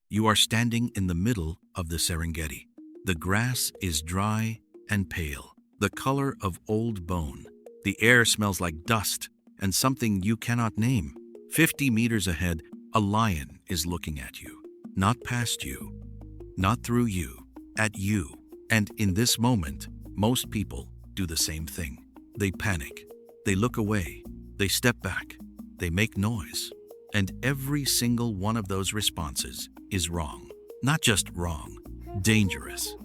You are standing in the middle of the Serengeti. The grass is dry and pale, the color of old bone. The air smells like dust and something you cannot name. 50 meters ahead, a lion is looking at you. Not past you, not through you, at you. And in this moment, most people do the same thing. They panic. They look away. They step back. They make noise. And every single one of those responses is wrong. Not just wrong, dangerous.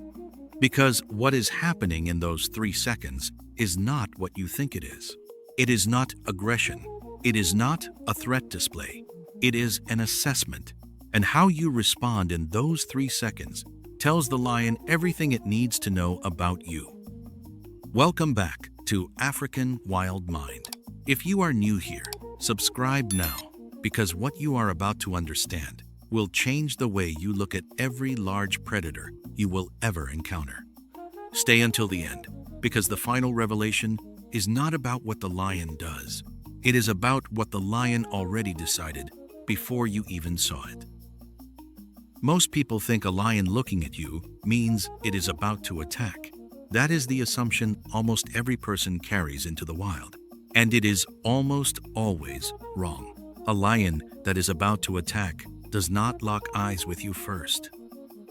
Because what is happening in those 3 seconds is not what you think it is. It is not aggression. It is not a threat display. It is an assessment. And how you respond in those 3 seconds tells the lion everything it needs to know about you. Welcome back to African Wild Mind. If you are new here, subscribe now, because what you are about to understand will change the way you look at every large predator you will ever encounter. Stay until the end, because the final revelation is not about what the lion does. It is about what the lion already decided before you even saw it. Most people think a lion looking at you means it is about to attack. That is the assumption almost every person carries into the wild. And it is almost always wrong. A lion that is about to attack does not lock eyes with you first.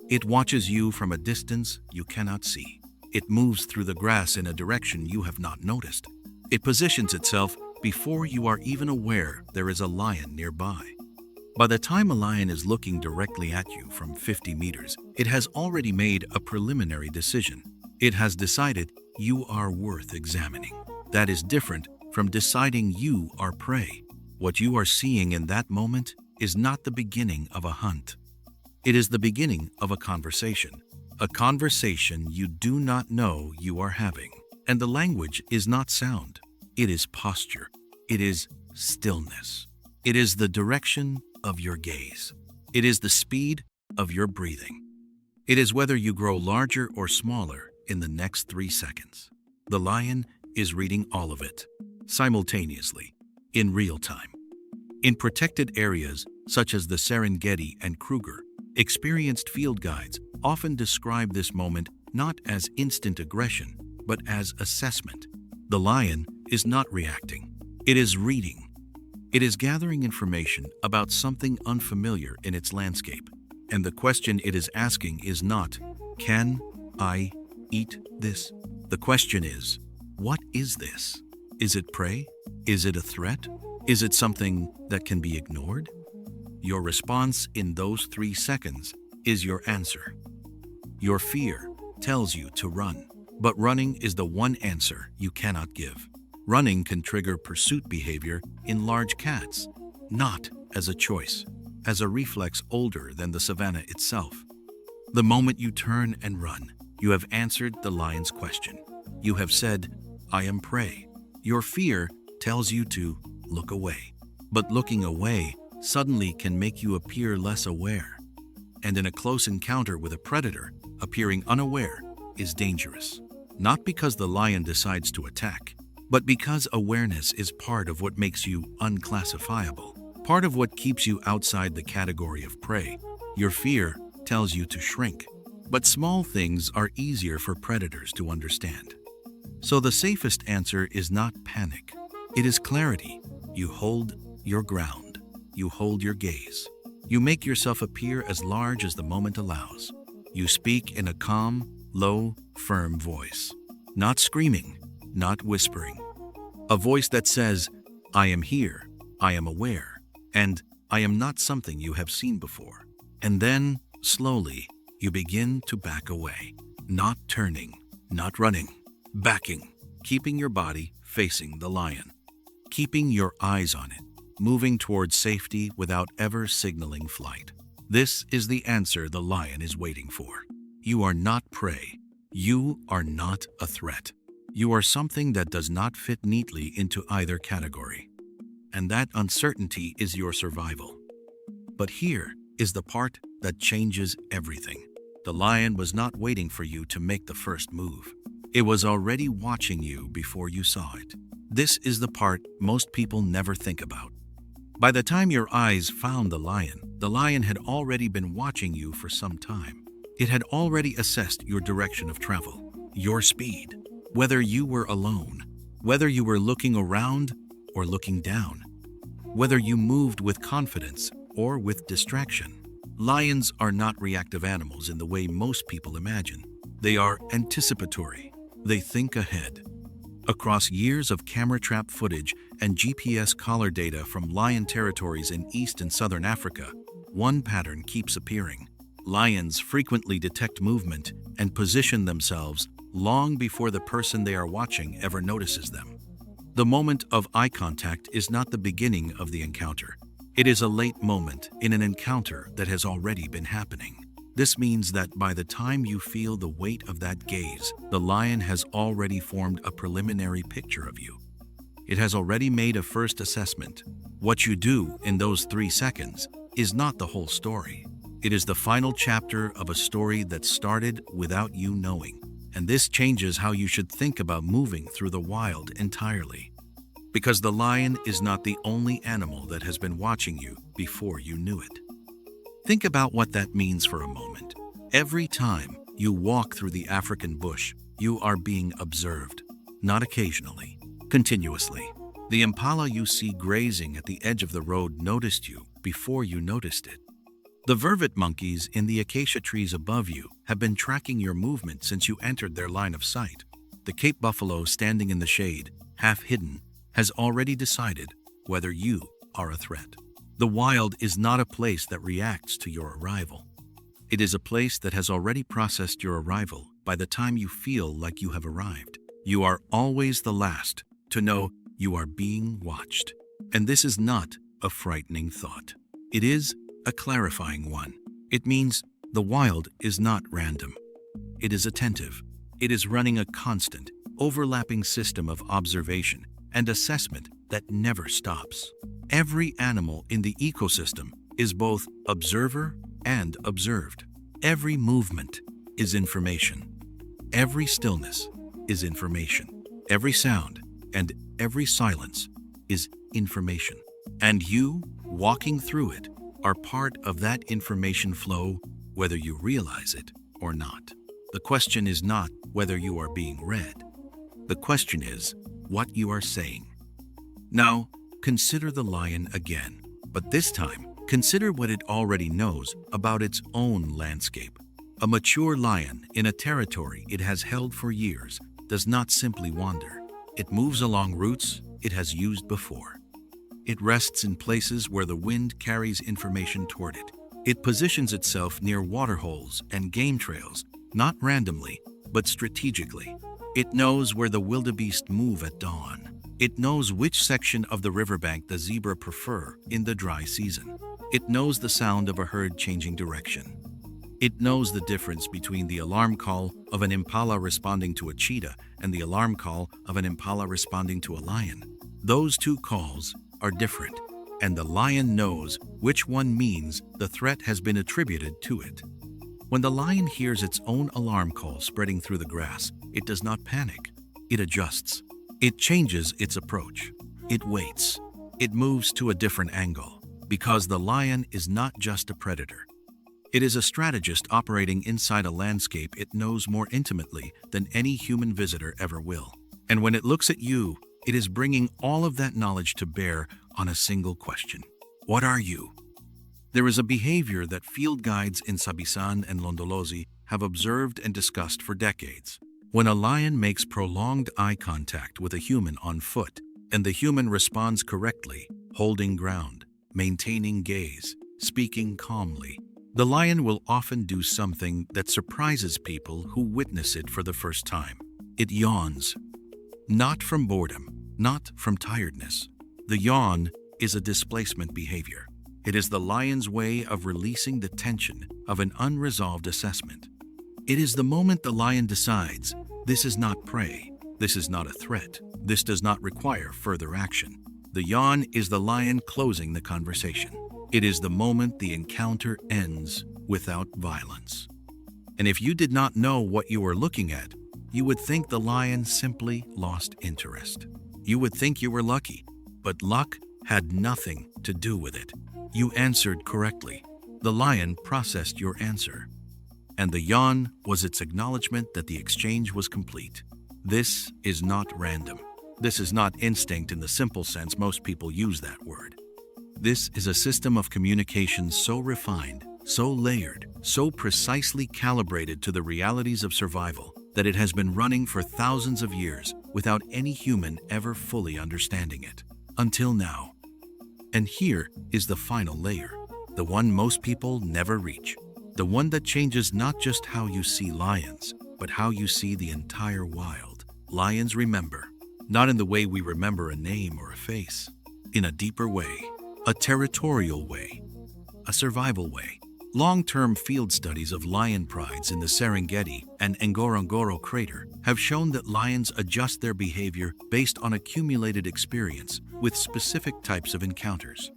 It watches you from a distance you cannot see. It moves through the grass in a direction you have not noticed. It positions itself before you are even aware there is a lion nearby. By the time a lion is looking directly at you from 50 meters, it has already made a preliminary decision. It has decided you are worth examining. That is different from deciding you are prey. What you are seeing in that moment is not the beginning of a hunt. It is the beginning of a conversation you do not know you are having. And the language is not sound. It is posture. It is stillness. It is the direction of your gaze. It is the speed of your breathing. It is whether you grow larger or smaller in the next 3 seconds. The lion is reading all of it, simultaneously, in real time. In protected areas such as the Serengeti and Kruger, experienced field guides often describe this moment not as instant aggression, but as assessment. The lion is not reacting. It is reading. It is gathering information about something unfamiliar in its landscape. And the question it is asking is not, "Can I eat this?" The question is, what is this? Is it prey? Is it a threat? Is it something that can be ignored? Your response in those 3 seconds is your answer. Your fear tells you to run, but running is the one answer you cannot give. Running can trigger pursuit behavior in large cats, not as a choice, as a reflex older than the savanna itself. The moment you turn and run, you have answered the lion's question. You have said, "I am prey." Your fear tells you to look away, but looking away suddenly can make you appear less aware. And in a close encounter with a predator, appearing unaware is dangerous. Not because the lion decides to attack, but because awareness is part of what makes you unclassifiable, part of what keeps you outside the category of prey. Your fear tells you to shrink, but small things are easier for predators to understand. So the safest answer is not panic. It is clarity. You hold your ground. You hold your gaze. You make yourself appear as large as the moment allows. You speak in a calm, low, firm voice. Not screaming, not whispering. A voice that says, "I am here, I am aware, and I am not something you have seen before." And then, slowly, you begin to back away. Not turning, not running, backing, keeping your body facing the lion. Keeping your eyes on it, moving towards safety without ever signaling flight. This is the answer the lion is waiting for. You are not prey. You are not a threat. You are something that does not fit neatly into either category. And that uncertainty is your survival. But here is the part that changes everything. The lion was not waiting for you to make the first move. It was already watching you before you saw it. This is the part most people never think about. By the time your eyes found the lion, The lion had already been watching you for some time. It had already assessed your direction of travel, your speed, whether you were alone, whether you were looking around or looking down, whether you moved with confidence or with distraction. Lions are not reactive animals in the way most people imagine. They are anticipatory. They think ahead. Across years of camera trap footage and GPS collar data from lion territories in East and Southern Africa, one pattern keeps appearing. Lions frequently detect movement and position themselves long before the person they are watching ever notices them. The moment of eye contact is not the beginning of the encounter. It is a late moment in an encounter that has already been happening. This means that by the time you feel the weight of that gaze, the lion has already formed a preliminary picture of you. It has already made a first assessment. What you do in those 3 seconds is not the whole story. It is the final chapter of a story that started without you knowing. And this changes how you should think about moving through the wild entirely. Because the lion is not the only animal that has been watching you before you knew it. Think about what that means for a moment. Every time you walk through the African bush, you are being observed, not occasionally, continuously. The impala you see grazing at the edge of the road noticed you before you noticed it. The vervet monkeys in the acacia trees above you have been tracking your movement since you entered their line of sight. The Cape buffalo standing in the shade, half hidden, has already decided whether you are a threat. The wild is not a place that reacts to your arrival. It is a place that has already processed your arrival by the time you feel like you have arrived. You are always the last to know you are being watched. And this is not a frightening thought. It is a clarifying one. It means the wild is not random. It is attentive. It is running a constant, overlapping system of observation and assessment that never stops. Every animal in the ecosystem is both observer and observed. Every movement is information. Every stillness is information. Every sound and every silence is information. And you, walking through it, are part of that information flow, whether you realize it or not. The question is not whether you are being read. The question is what you are saying. Now, consider the lion again, but this time, consider what it already knows about its own landscape. A mature lion in a territory it has held for years does not simply wander. It moves along routes it has used before. It rests in places where the wind carries information toward it. It positions itself near waterholes and game trails, not randomly, but strategically. It knows where the wildebeest move at dawn. It knows which section of the riverbank the zebra prefer in the dry season. It knows the sound of a herd changing direction. It knows the difference between the alarm call of an impala responding to a cheetah and the alarm call of an impala responding to a lion. Those two calls are different, and the lion knows which one means the threat has been attributed to it. When the lion hears its own alarm call spreading through the grass, it does not panic. It adjusts. It changes its approach. It waits. It moves to a different angle, because the lion is not just a predator. It is a strategist operating inside a landscape it knows more intimately than any human visitor ever will. And when it looks at you, it is bringing all of that knowledge to bear on a single question. What are you? There is a behavior that field guides in Sabisan and Londolozi have observed and discussed for decades. When a lion makes prolonged eye contact with a human on foot, and the human responds correctly, holding ground, maintaining gaze, speaking calmly, the lion will often do something that surprises people who witness it for the first time. It yawns. Not from boredom, not from tiredness. The yawn is a displacement behavior. It is the lion's way of releasing the tension of an unresolved assessment. It is the moment the lion decides, this is not prey, this is not a threat, this does not require further action. The yawn is the lion closing the conversation. It is the moment the encounter ends without violence. And if you did not know what you were looking at, you would think the lion simply lost interest. You would think you were lucky, but luck had nothing to do with it. You answered correctly. The lion processed your answer, and the yawn was its acknowledgement that the exchange was complete. This is not random. This is not instinct in the simple sense most people use that word. This is a system of communication so refined, so layered, so precisely calibrated to the realities of survival that it has been running for thousands of years without any human ever fully understanding it. Until now. And here is the final layer, the one most people never reach. The one that changes not just how you see lions, but how you see the entire wild. Lions remember, not in the way we remember a name or a face, in a deeper way, a territorial way, a survival way. Long-term field studies of lion prides in the Serengeti and Ngorongoro crater have shown that lions adjust their behavior based on accumulated experience with specific types of encounters.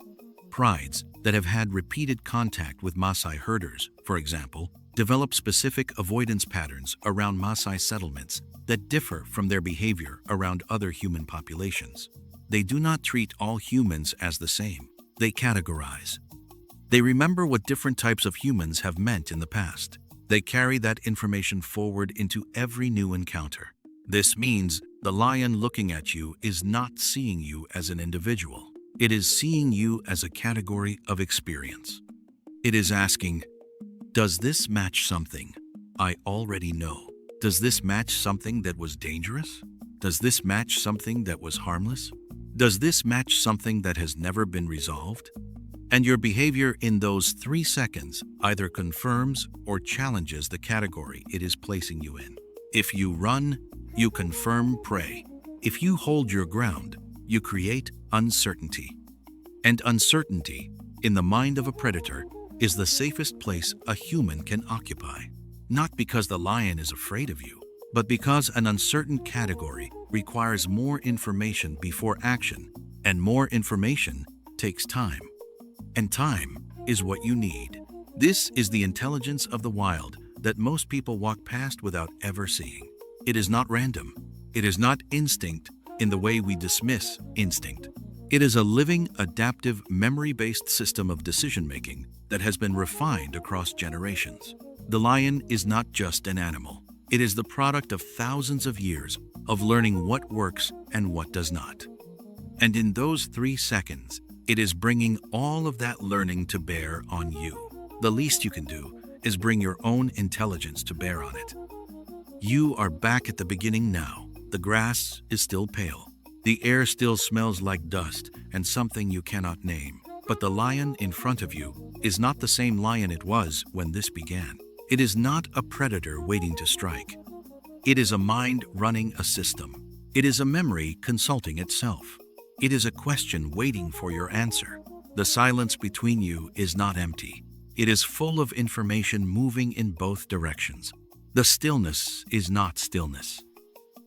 Prides that have had repeated contact with Maasai herders, for example, develop specific avoidance patterns around Maasai settlements that differ from their behavior around other human populations. They do not treat all humans as the same. They categorize. They remember what different types of humans have meant in the past. They carry that information forward into every new encounter. This means the lion looking at you is not seeing you as an individual. It is seeing you as a category of experience. It is asking, does this match something I already know? Does this match something that was dangerous? Does this match something that was harmless? Does this match something that has never been resolved? And your behavior in those 3 seconds either confirms or challenges the category it is placing you in. If you run, you confirm prey. If you hold your ground, you create uncertainty. And uncertainty, in the mind of a predator, is the safest place a human can occupy. Not because the lion is afraid of you, but because an uncertain category requires more information before action, and more information takes time. And time is what you need. This is the intelligence of the wild that most people walk past without ever seeing. It is not random. It is not instinct in the way we dismiss instinct. It is a living, adaptive, memory-based system of decision-making that has been refined across generations. The lion is not just an animal. It is the product of thousands of years of learning what works and what does not. And in those 3 seconds, it is bringing all of that learning to bear on you. The least you can do is bring your own intelligence to bear on it. You are back at the beginning now. The grass is still pale. The air still smells like dust and something you cannot name. But the lion in front of you is not the same lion it was when this began. It is not a predator waiting to strike. It is a mind running a system. It is a memory consulting itself. It is a question waiting for your answer. The silence between you is not empty. It is full of information moving in both directions. The stillness is not stillness.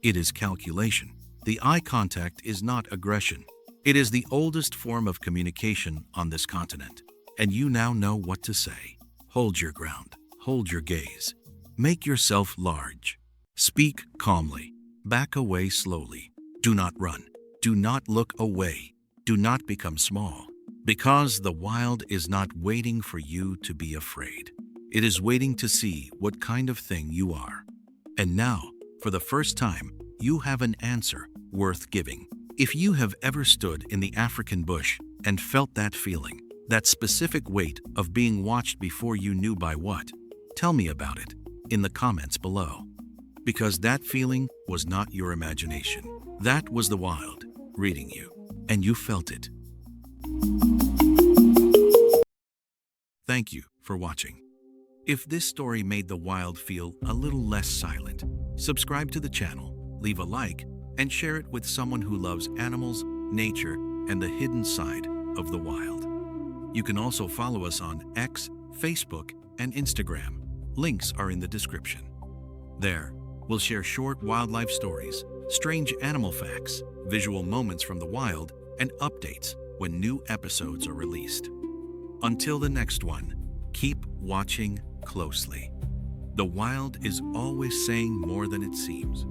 It is calculation. The eye contact is not aggression. It is the oldest form of communication on this continent. And you now know what to say. Hold your ground. Hold your gaze. Make yourself large. Speak calmly. Back away slowly. Do not run. Do not look away. Do not become small. Because the wild is not waiting for you to be afraid. It is waiting to see what kind of thing you are. And now, for the first time, you have an answer worth giving. If you have ever stood in the African bush and felt that feeling, that specific weight of being watched before you knew by what, tell me about it in the comments below. Because that feeling was not your imagination. That was the wild reading you, and you felt it. Thank you for watching. If this story made the wild feel a little less silent, subscribe to the channel, leave a like, and share it with someone who loves animals, nature, and the hidden side of the wild. You can also follow us on X, Facebook, and Instagram. Links are in the description. There, we'll share short wildlife stories, strange animal facts, visual moments from the wild, and updates when new episodes are released. Until the next one, keep watching closely. The wild is always saying more than it seems.